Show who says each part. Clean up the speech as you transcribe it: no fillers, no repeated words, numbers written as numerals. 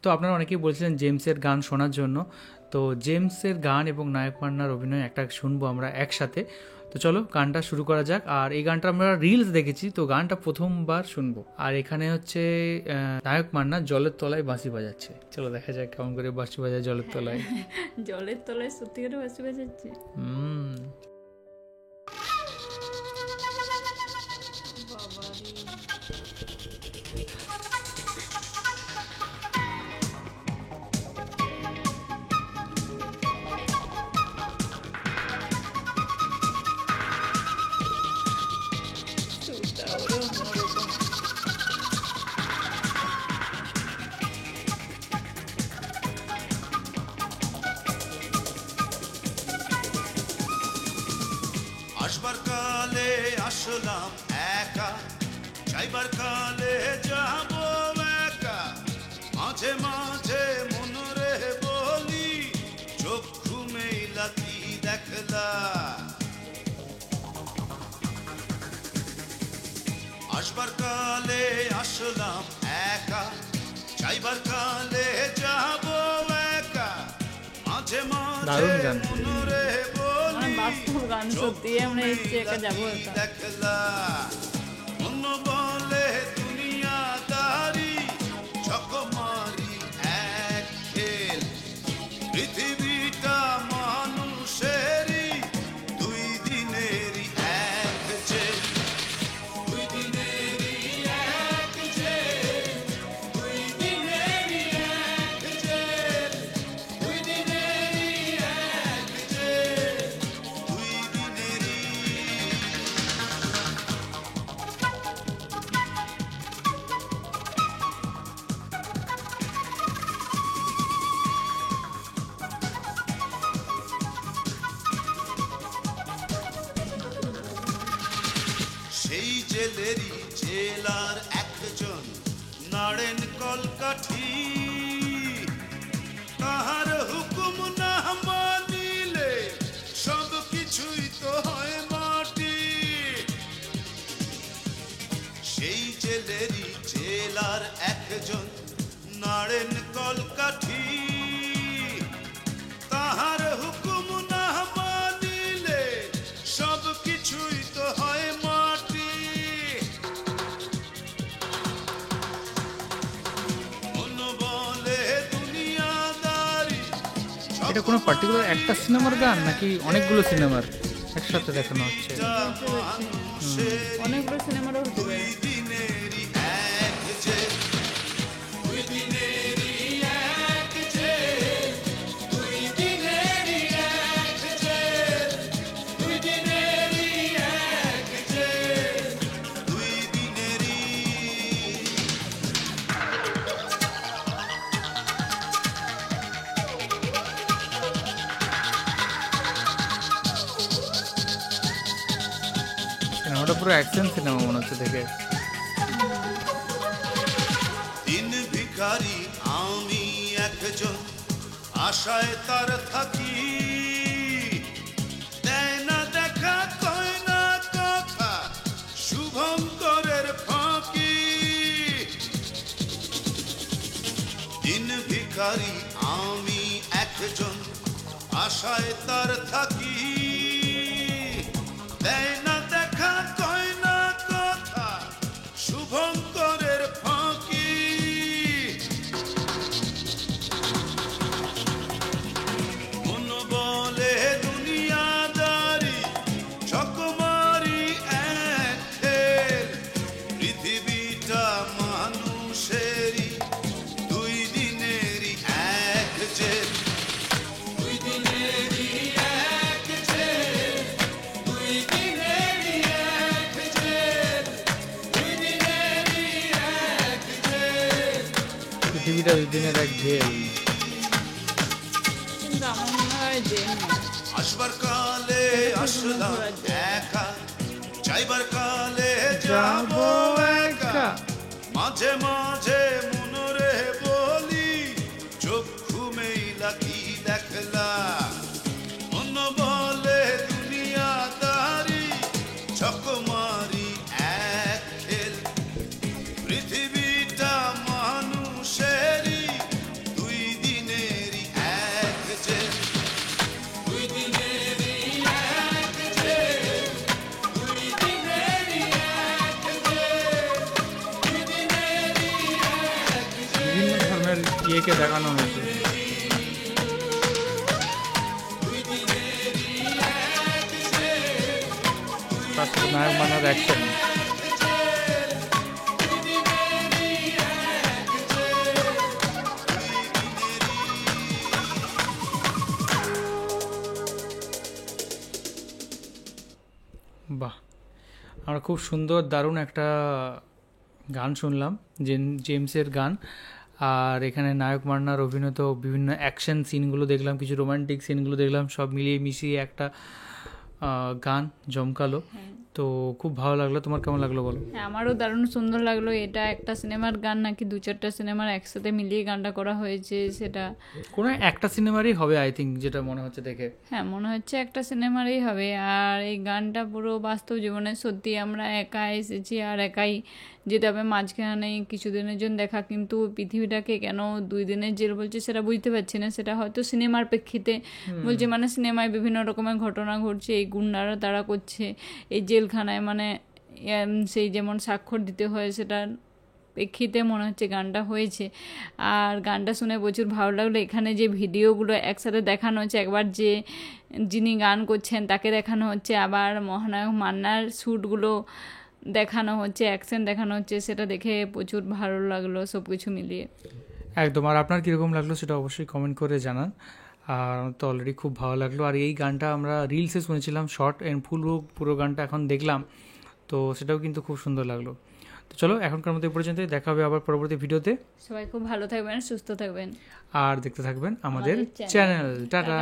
Speaker 1: তো আপনারা অনেকেই বলছিলেন জেমসের গান শোনার জন্য। তো জেমসের গান এবং নায়ক মান্নার অভিনয় একটা শুনবো আমরা একসাথে। তো চলো গানটা শুরু করা যাক। আর এই গানটা আমরা রিলস দেখেছি, তো গানটা প্রথমবার শুনবো। আর এখানে হচ্ছে নায়ক মান্না জলের তলায় বাঁশি বাজাচ্ছে। চলো দেখা যাক কেমন করে বাঁশি বাজায় জলের তলায়।
Speaker 2: জলের তলায় সত্যি করে বাঁশি বাজাচ্ছে।
Speaker 3: আসবার কালে আসলাম একা, যাইবার কালে যাব একা, মাঝে মাঝে মনরে বলি চক্ষু মেলা কি দেখলা। আসবার কালে আসলাম একা, যাইবার কালে যাব একা, মাঝে মাঝে মনরে
Speaker 2: বাস্তব গান সত্যি আমরা এসছি একা যাবো
Speaker 3: দেখলা। মন বলে দুনিয়াদারি চকমারি এক খেল, পৃথিবীটা মানুষেরই দুই দিনেরই এক জেল, দুই দিনেরই এক জেল, দুই দিনেরই এক জেল, দুই দিনেরই এক জেল, দুই দিনেরই। সেই জেলেরই জেলার একজন নাড়েন কলকাঠি, তাহার হুকুম না মানিলে সব কিছুই তো হয় মাটি। সেই জেলেরই জেলার একজন নাড়েন কলকাঠি, তাহার হুকুম না মানিলে সব কিছুই তো হয় মাটি। মন বলে দুনিয়াদারি।
Speaker 1: এটা কোনো পার্টিকুলার একটা সিনেমার গান নাকি অনেকগুলো সিনেমার একসাথে দেখানো হচ্ছে?
Speaker 2: অনেকগুলো সিনেমারও হতে পারে।
Speaker 3: দুই দিনেরই এক জেল, দুই দিনেরই এক জেল, দুই দিনেরই এক জেল, দুই দিনেরই এক জেল, দুই দিনেরই।
Speaker 1: সিনেমাটা পুরো অ্যাকশন সিনেমা মনে হচ্ছে দেখে।
Speaker 3: দিন ভিখারি আমি একজন, আশায় তার থাকি, দেয় না দেখা কয় না কথা, শুভঙ্করের ফাঁকি। দিন ভিখারি আমি একজন, আশায় তার থাকি, দেয় না দেখা কয় না কথা, শুভঙ্করের ফাঁকি। মন বলে দুনিয়াদারি চকমারি এক খেল, পৃথিবীটা মানুষেরই দুই দিনেরই এক জেল, দুই দিনেরই এক জেল, দুই দিনেরই এক জেল, দুই দিনেরই এক জেল।
Speaker 1: পৃথিবীটা দুই দিনের এক জেল।
Speaker 2: কিন্তু আমার মনে হয় যে
Speaker 3: আসবার কালে আসলাম একা, যাইবার কালে যাব একা, মাঝে মাঝে মনরে বলি চক্ষু মেলা কি দেখলা। মন বলে দুনিয়াদারি চকমারি এক খেল, পৃথিবীটা মানুষেরই
Speaker 1: ফিল্মের ইয়েকে দেখানো হয়েছে। তার সাথে নায়ক মান্নার অ্যাকশন। বাহ, আমরা খুব সুন্দর দারুণ একটা গান শুনলাম, জেমসের গান। আর এখানে নায়ক মান্নার অভিনীত বিভিন্ন অ্যাকশন সিনগুলো দেখলাম, কিছু রোমান্টিক সিনগুলো দেখলাম, সব মিলিয়ে মিশিয়ে একটা গান জমকালো। তো খুব ভালো লাগলো। তোমার কেমন লাগলো বলো?
Speaker 2: হ্যাঁ, আমারও দারুণ সুন্দর লাগলো। এটা একটা সিনেমার গান নাকি 2-4টা সিনেমার একসাথে মিলিয়ে গানটা করা হয়েছে সেটা
Speaker 1: কোনো একটা সিনেমারই হবে আই থিঙ্ক, যেটা মনে হচ্ছে দেখে।
Speaker 2: হ্যাঁ, মনে হচ্ছে একটা সিনেমারই হবে। আর এই গানটা পুরো বাস্তব জীবনে সত্যি আমরা একা এসেছি আর একাই যেতে হবে। মাঝখানে কিছুদিনের জন্য দেখা, কিন্তু পৃথিবীটাকে কেন 2 দিনের জেল বলছে সেটা বুঝতে পারছি না। সেটা হয়তো সিনেমার প্রেক্ষিতে বলছে, মানে সিনেমায় বিভিন্ন রকমের ঘটনা ঘটছে, এই গুন্ডারা তারা করছে এই জেলখানায়, মানে সেই যেমন স্বাক্ষর দিতে হয় সেটার প্রেক্ষিতে মনে হচ্ছে গানটা হয়েছে। আর গানটা শুনে প্রচুর ভালো লাগলো। এখানে যে ভিডিওগুলো একসাথে দেখানো হচ্ছে, একবার যিনি গান করছেন তাকে দেখানো হচ্ছে, আবার মহানায়ক মান্নার শ্যুটগুলো দেখানো হচ্ছে, অ্যাকশন দেখানো হচ্ছে, সেটা দেখে প্রচুর ভালো লাগলো সব কিছু মিলিয়ে।
Speaker 1: একদম। আর আপনার কীরকম লাগলো সেটা অবশ্যই কমেন্ট করে জানান। আর তো অলরেডি খুব ভালো লাগলো। আর এই গানটা আমরা রিলসে শুনেছিলাম শর্ট, অ্যান্ড পুরো গানটা এখন দেখলাম, তো সেটাও কিন্তু খুব সুন্দর লাগলো। তো চলো এখনকার মতো এই পর্যন্তই, দেখা হবে আবার পরবর্তী ভিডিওতে।
Speaker 2: সবাই খুব ভালো থাকবেন, সুস্থ থাকবেন
Speaker 1: আর দেখতে থাকবেন আমাদের চ্যানেল। টাটা।